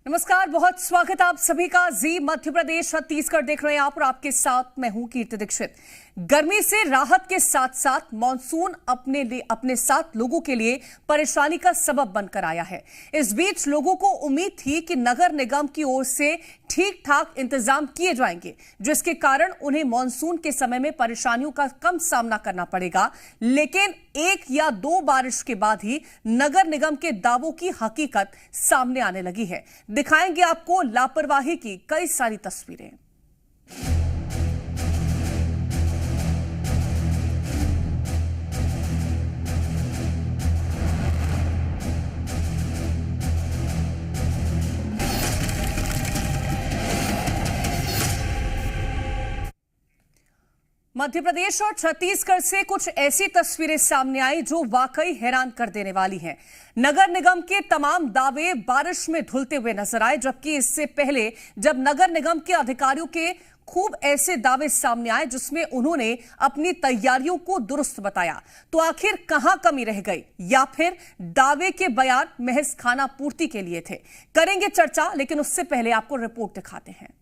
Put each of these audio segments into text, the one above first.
नमस्कार, बहुत स्वागत आप सभी का। जी मध्य प्रदेश छत्तीसगढ़ देख रहे हैं आप और आपके साथ मैं हूं कीर्ति दीक्षित। गर्मी से राहत के साथ साथ मानसून अपने साथ लोगों के लिए परेशानी का सबब बनकर आया है। इस बीच लोगों को उम्मीद थी कि नगर निगम की ओर से ठीक ठाक इंतजाम किए जाएंगे, जिसके कारण उन्हें मानसून के समय में परेशानियों का कम सामना करना पड़ेगा। लेकिन एक या दो बारिश के बाद ही नगर निगम के दावों की हकीकत सामने आने लगी है। दिखाएंगे आपको लापरवाही की कई सारी तस्वीरें। मध्य प्रदेश और छत्तीसगढ़ से कुछ ऐसी तस्वीरें सामने आई जो वाकई हैरान कर देने वाली हैं। नगर निगम के तमाम दावे बारिश में धुलते हुए नजर आए, जबकि इससे पहले जब नगर निगम के अधिकारियों के खूब ऐसे दावे सामने आए जिसमें उन्होंने अपनी तैयारियों को दुरुस्त बताया, तो आखिर कहां कमी रह गई, या फिर दावे के बयान महज खाना पूर्ति के लिए थे? करेंगे चर्चा, लेकिन उससे पहले आपको रिपोर्ट दिखाते हैं।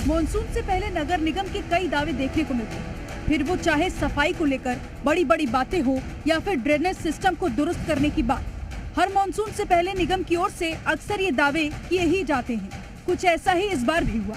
मॉनसून से पहले नगर निगम के कई दावे देखने को मिलते हैं, फिर वो चाहे सफाई को लेकर बड़ी बड़ी बातें हो या फिर ड्रेनेज सिस्टम को दुरुस्त करने की बात। हर मॉनसून से पहले निगम की ओर से अक्सर ये दावे किए ही जाते हैं। कुछ ऐसा ही इस बार भी हुआ,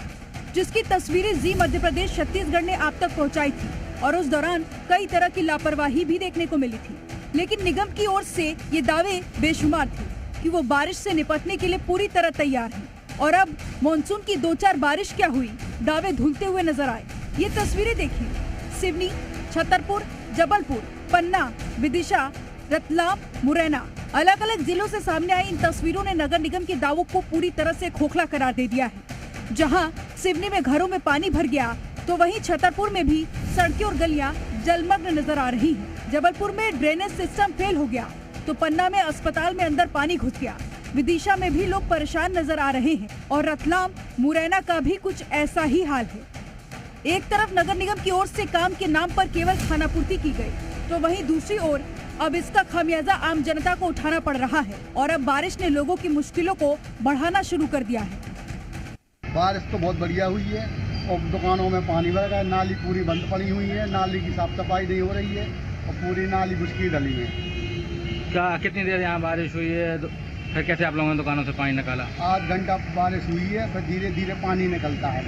जिसकी तस्वीरें जी मध्य प्रदेश छत्तीसगढ़ ने आप तक पहुँचाई थी और उस दौरान कई तरह की लापरवाही भी देखने को मिली थी। लेकिन निगम की ओर से ये दावे बेशुमार थे कि वो बारिश से निपटने के लिए पूरी तरह तैयार है। और अब मॉनसून की 2-4 बारिश क्या हुई, दावे धुलते हुए नजर आए। ये तस्वीरें देखिए, सिवनी, छतरपुर, जबलपुर, पन्ना, विदिशा, रतलाम, मुरैना, अलग अलग जिलों से सामने आई इन तस्वीरों ने नगर निगम के दावों को पूरी तरह से खोखला करार दे दिया है। जहां सिवनी में घरों में पानी भर गया, तो वहीं छतरपुर में भी सड़कें और गलियां जलमग्न नजर आ रही हैं। जबलपुर में ड्रेनेज सिस्टम फेल हो गया, तो पन्ना में अस्पताल में अंदर पानी घुस गया। विदिशा में भी लोग परेशान नजर आ रहे हैं और रतलाम, मुरैना का भी कुछ ऐसा ही हाल है। एक तरफ नगर निगम की ओर से काम के नाम पर केवल खानापूर्ति की गई, तो वहीं दूसरी ओर अब इसका खामियाजा आम जनता को उठाना पड़ रहा है और अब बारिश ने लोगों की मुश्किलों को बढ़ाना शुरू कर दिया है। बारिश तो बहुत बढ़िया हुई है और दुकानों में पानी भर गया, नाली पूरी बंद पड़ी हुई है, नाली की साफ सफाई नहीं हो रही है और पूरी नाली बुझकी डली है। क्या कितनी देर यहाँ बारिश हुई है, फिर कैसे आप लोगों ने दुकानों से पानी निकाला? आध घंटा बारिश हुई है, फिर धीरे धीरे पानी निकलता है।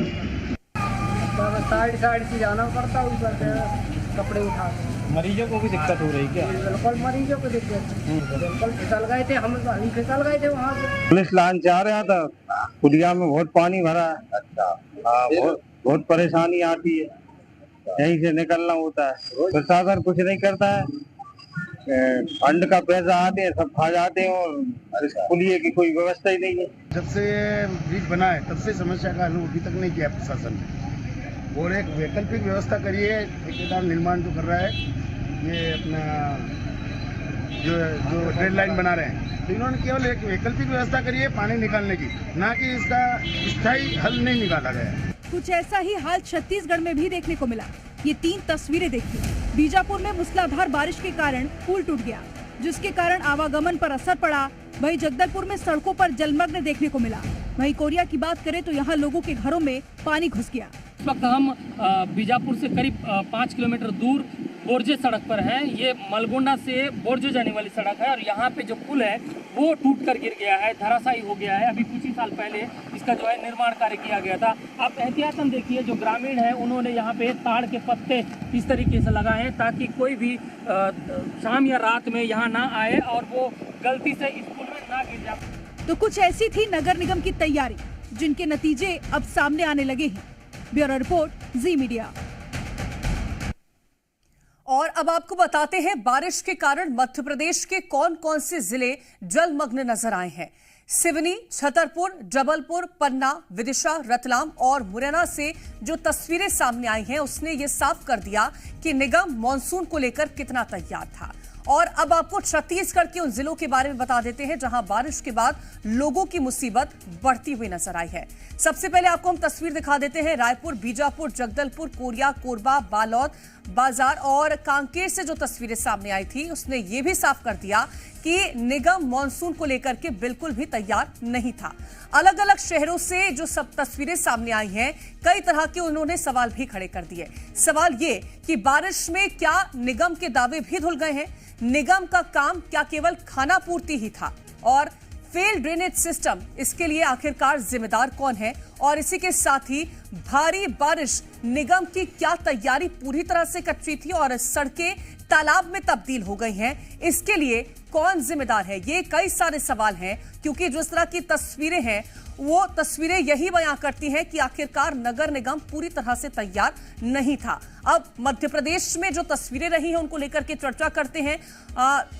साइड से जाना पड़ता है, ऊपर से कपड़े उठा के। मरीजों को भी दिक्कत हो रही क्या? बिल्कुल मरीजों को दिक्कत, बिल्कुल फिसल गए थे, हम फिसल गए थे वहाँ से। पुलिस लाइन से आ रहा था, कुलिया में बहुत पानी भरा है। अच्छा, हाँ, बहुत परेशानी आती है, यहीं से निकलना होता है। प्रशासन कुछ नहीं करता है, फंड का पैसा आते हैं सब खा जाते हैं और पुलिये की कोई व्यवस्था ही नहीं है। जब से ब्रिज बना है तब से समस्या का हल अभी तक नहीं किया प्रशासन ने। और एक वैकल्पिक व्यवस्था करिए, ठेकेदार निर्माण जो कर रहा है, ये अपना जो ड्रेन लाइन बना रहे हैं, तो इन्होंने केवल एक वैकल्पिक व्यवस्था करिए पानी निकालने की, ना कि इसका स्थायी हल नहीं निकाला गया। कुछ ऐसा ही हाल छत्तीसगढ़ में भी देखने को मिला। ये 3 तस्वीरें देखिए। बीजापुर में मूसलाधार बारिश के कारण पुल टूट गया, जिसके कारण आवागमन पर असर पड़ा। वहीं जगदलपुर में सड़कों पर जलमग्न देखने को मिला। वहीं कोरिया की बात करें तो यहाँ लोगों के घरों में पानी घुस गया। इस वक्त हम बीजापुर से करीब 5 किलोमीटर दूर बोरजे सड़क पर है। ये मलगोंडा से बोरजे जाने वाली सड़क है और यहाँ पे जो पुल है वो टूट कर गिर गया है, धराशायी हो गया है। अभी कुछ ही साल पहले इसका जो है निर्माण कार्य किया गया था। आप एहतियातन देखिए, जो ग्रामीण है उन्होंने यहाँ पे ताड़ के पत्ते इस तरीके से लगाए हैं ताकि कोई भी शाम या रात में यहाँ ना आए और वो गलती से इस पुल में ना गिर जाए। तो कुछ ऐसी थी नगर निगम की तैयारी, जिनके नतीजे अब सामने आने लगे हैं। ब्यूरो रिपोर्ट, जी मीडिया। और अब आपको बताते हैं बारिश के कारण मध्य प्रदेश के कौन कौन से जिले जलमग्न नजर आए हैं। सिवनी, छतरपुर, जबलपुर, पन्ना, विदिशा, रतलाम और मुरैना से जो तस्वीरें सामने आई हैं उसने ये साफ कर दिया कि निगम मानसून को लेकर कितना तैयार था। और अब आपको छत्तीसगढ़ के उन जिलों के बारे में बता देते हैं जहां बारिश के बाद लोगों की मुसीबत बढ़ती हुई नजर आई है। सबसे पहले आपको हम तस्वीर दिखा देते हैं। रायपुर, बीजापुर, जगदलपुर, कोरिया, कोरबा, बालोद, बाजार और कांकेर से जो तस्वीरें सामने आई थी उसने ये भी साफ कर दिया कि निगम मानसून को लेकर के बिल्कुल भी तैयार नहीं था। अलग अलग शहरों से जो सब तस्वीरें सामने आई हैं, कई तरह के उन्होंने सवाल भी खड़े कर दिए। सवाल ये कि बारिश में क्या निगम के दावे भी धुल गए हैं? निगम का काम क्या केवल खाना पूर्ति ही था? और फेल ड्रेनेज सिस्टम, इसके लिए आखिरकार जिम्मेदार कौन है? और इसी के साथ ही भारी बारिश, निगम की क्या तैयारी पूरी तरह से कच्ची थी और सड़कें तालाब में तब्दील हो गई हैं, इसके लिए कौन जिम्मेदार है? ये कई सारे सवाल हैं, क्योंकि जिस तरह की तस्वीरें हैं वो तस्वीरें यही बयां करती हैं कि आखिरकार नगर निगम पूरी तरह से तैयार नहीं था। अब मध्य प्रदेश में जो तस्वीरें रही हैं उनको लेकर के चर्चा करते हैं।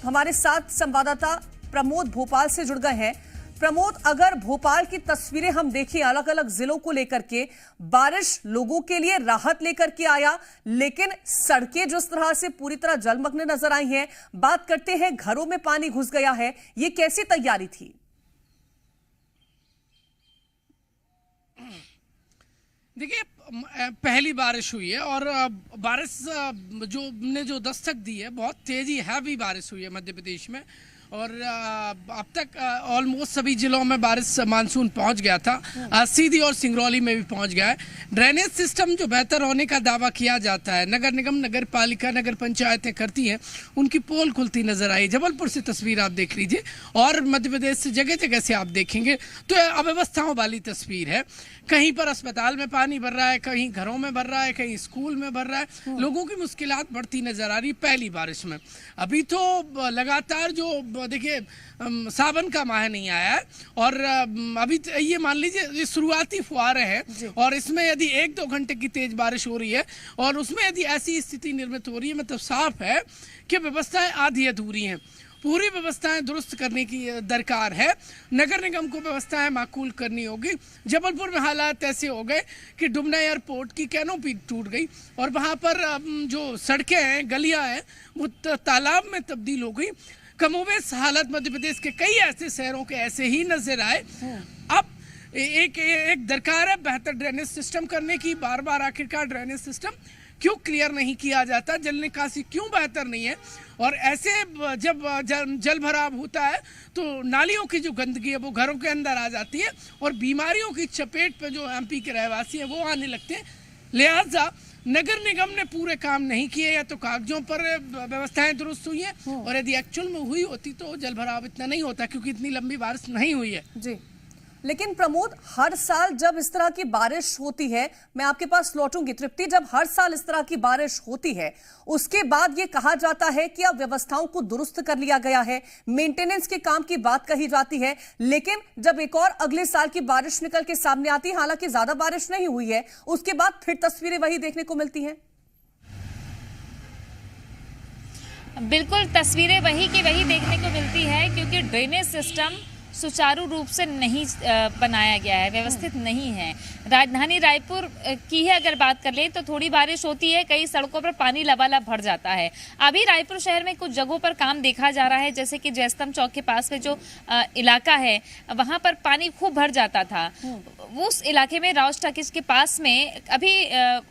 हमारे साथ संवाददाता प्रमोद भोपाल से जुड़ गए हैं। प्रमोद, अगर भोपाल की तस्वीरें हम देखें अलग अलग जिलों को लेकर के, बारिश लोगों के लिए राहत लेकर के आया, लेकिन सड़कें जिस तरह से पूरी तरह जलमग्न नजर आई हैं, बात करते हैं घरों में पानी घुस गया है, ये कैसी तैयारी थी? देखिए, पहली बारिश हुई है और बारिश जो दस्तक दी है, बहुत तेजी हैवी बारिश हुई है मध्य प्रदेश में। और अब तक ऑलमोस्ट सभी जिलों में बारिश मानसून पहुंच गया था। सीधी और सिंगरौली में भी पहुंच गया है। ड्रेनेज सिस्टम जो बेहतर होने का दावा किया जाता है, नगर निगम, नगर पालिका, नगर पंचायतें करती हैं, उनकी पोल खुलती नजर आई। जबलपुर से तस्वीर आप देख लीजिए और मध्य प्रदेश से जगह जगह से आप देखेंगे तो अव्यवस्थाओं वाली तस्वीर है। कहीं पर अस्पताल में पानी भर रहा है, कहीं घरों में भर रहा है, कहीं स्कूल में भर रहा है। लोगों की मुश्किलात बढ़ती नजर आ रही पहली बारिश में। अभी तो लगातार जो देखिए सावन का माह नहीं आया है और अभी ये मान लीजिए ये शुरुआती फुहारे हैं और इसमें यदि 1-2 घंटे की तेज बारिश हो रही है और उसमें यदि ऐसी स्थिति निर्मित हो रही है, मतलब साफ है कि व्यवस्थाएं आधी अधूरी हैं। पूरी व्यवस्थाएं दुरुस्त करने की दरकार है। नगर निगम को व्यवस्थाएं माकूल करनी होगी। जबलपुर में हालात ऐसे हो गए कि डुमना एयरपोर्ट की कैनोपी टूट गई और वहां पर जो सड़कें हैं, गलियां हैं, वो तालाब में तब्दील हो गई। कमोबेश हालत मध्य प्रदेश के कई ऐसे शहरों के ऐसे ही नजर आए। अब एक दरकार है बेहतर ड्रेनेज सिस्टम करने की। बार बार आखिरकार ड्रेनेज सिस्टम क्यों क्लियर नहीं किया जाता, जल निकासी क्यों बेहतर नहीं है? और ऐसे जब जल भराव होता है तो नालियों की जो गंदगी है वो घरों के अंदर आ जाती है और बीमारियों की चपेट पे जो एमपी के रहवासी हैं वो आने लगते हैं। लिहाजा नगर निगम ने पूरे काम नहीं किए, या तो कागजों पर व्यवस्थाएं दुरुस्त हुई हैं और यदि एक्चुअल में हुई होती तो जल भराव इतना नहीं होता, क्योंकि इतनी लंबी बारिश नहीं हुई है। जी, लेकिन प्रमोद, हर साल जब इस तरह की बारिश होती है, मैं आपके पास लौटूंगी तृप्ति, जब हर साल इस तरह की बारिश होती है उसके बाद ये कहा जाता है कि अब व्यवस्थाओं को दुरुस्त कर लिया गया है, मेंटेनेंस के काम की बात कही जाती है, लेकिन जब एक और अगले साल की बारिश निकल के सामने आती है, हालांकि ज्यादा बारिश नहीं हुई है, उसके बाद फिर तस्वीरें वही देखने को मिलती हैं। बिल्कुल, तस्वीरें वही की वही देखने को मिलती है, क्योंकि ड्रेनेज सिस्टम सुचारू रूप से नहीं बनाया गया है, व्यवस्थित नहीं है। राजधानी रायपुर की ही अगर बात कर ले तो थोड़ी बारिश होती है, कई सड़कों पर पानी लबालब भर जाता है। अभी रायपुर शहर में कुछ जगहों पर काम देखा जा रहा है, जैसे कि जयस्तंभ चौक के पास में जो इलाका है वहां पर पानी खूब भर जाता था। उस इलाके में राउस टाकिज के पास में अभी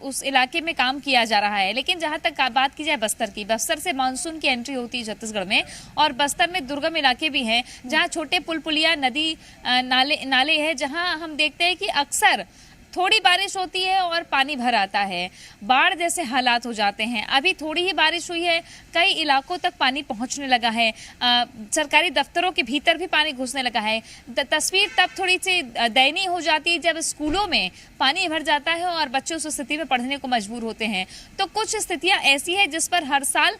उस इलाके में काम किया जा रहा है। लेकिन जहां तक बात की जाए बस्तर की, बस्तर से मानसून की एंट्री होती है छत्तीसगढ़ में, और बस्तर में दुर्गम इलाके भी हैं जहां छोटे पुल पुलिया, नदी, नाले हैं, जहां हम देखते हैं कि अक्सर थोड़ी बारिश होती है और पानी भर आता है, बाढ़ जैसे हालात हो जाते हैं। अभी थोड़ी ही बारिश हुई है, कई इलाकों तक पानी पहुंचने लगा है, सरकारी दफ्तरों के भीतर भी पानी घुसने लगा है। तस्वीर तब थोड़ी सी दयनीय हो जाती है जब स्कूलों में पानी भर जाता है और बच्चे उस स्थिति में पढ़ने को मजबूर होते हैं। तो कुछ स्थितियां ऐसी है जिस पर हर साल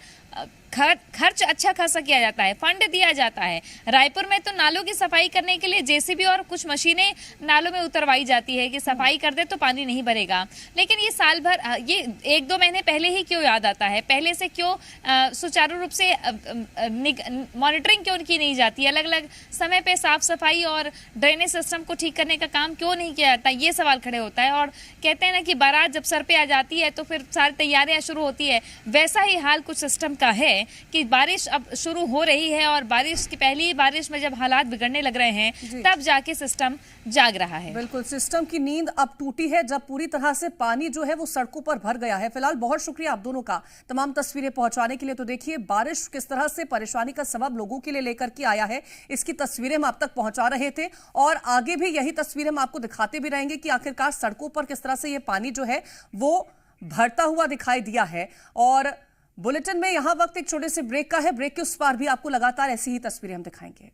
खर्च अच्छा खासा किया जाता है, फंड दिया जाता है। रायपुर में तो नालों की सफाई करने के लिए जेसीबी और कुछ मशीनें नालों में उतरवाई जाती है कि सफाई कर दे तो पानी नहीं भरेगा। लेकिन ये साल भर, ये 1-2 महीने पहले ही क्यों याद आता है? पहले से क्यों सुचारू रूप से मॉनिटरिंग क्यों की नहीं जाती? अलग अलग समय पे साफ सफाई और ड्रेनेज सिस्टम को ठीक करने का काम क्यों नहीं किया जाता? ये सवाल खड़े होता है। और कहते हैं ना कि बारात जब सर पे आ जाती है तो फिर सारी तैयारियां शुरू होती है, वैसा ही हाल कुछ सिस्टम का है कि बारिश अब शुरू हो रही है और बारिश की पहली बारिश में जब हालात बिगड़ने लग रहे हैं तब जाके सिस्टम जाग रहा है। बिल्कुल, सिस्टम की नींद अब टूटी है जब पूरी तरह से पानी जो है वो सड़कों पर भर गया है। फिलहाल बहुत शुक्रिया आप दोनों का तमाम तस्वीरें पहुंचाने के लिए। तो देखिए बारिश किस तरह से परेशानी का सबब लोगों के लिए लेकर के आया है, इसकी तस्वीरें हम आप तक पहुंचा रहे थे और आगे भी यही तस्वीरें हम आपको दिखाते भी रहेंगे कि आखिरकार सड़कों पर किस तरह से ये पानी जो है वो भरता हुआ दिखाई दिया है। और बुलेटिन में यहां वक्त एक छोटे से ब्रेक का है, ब्रेक के उस पार भी आपको लगातार ऐसी ही तस्वीरें हम दिखाएंगे।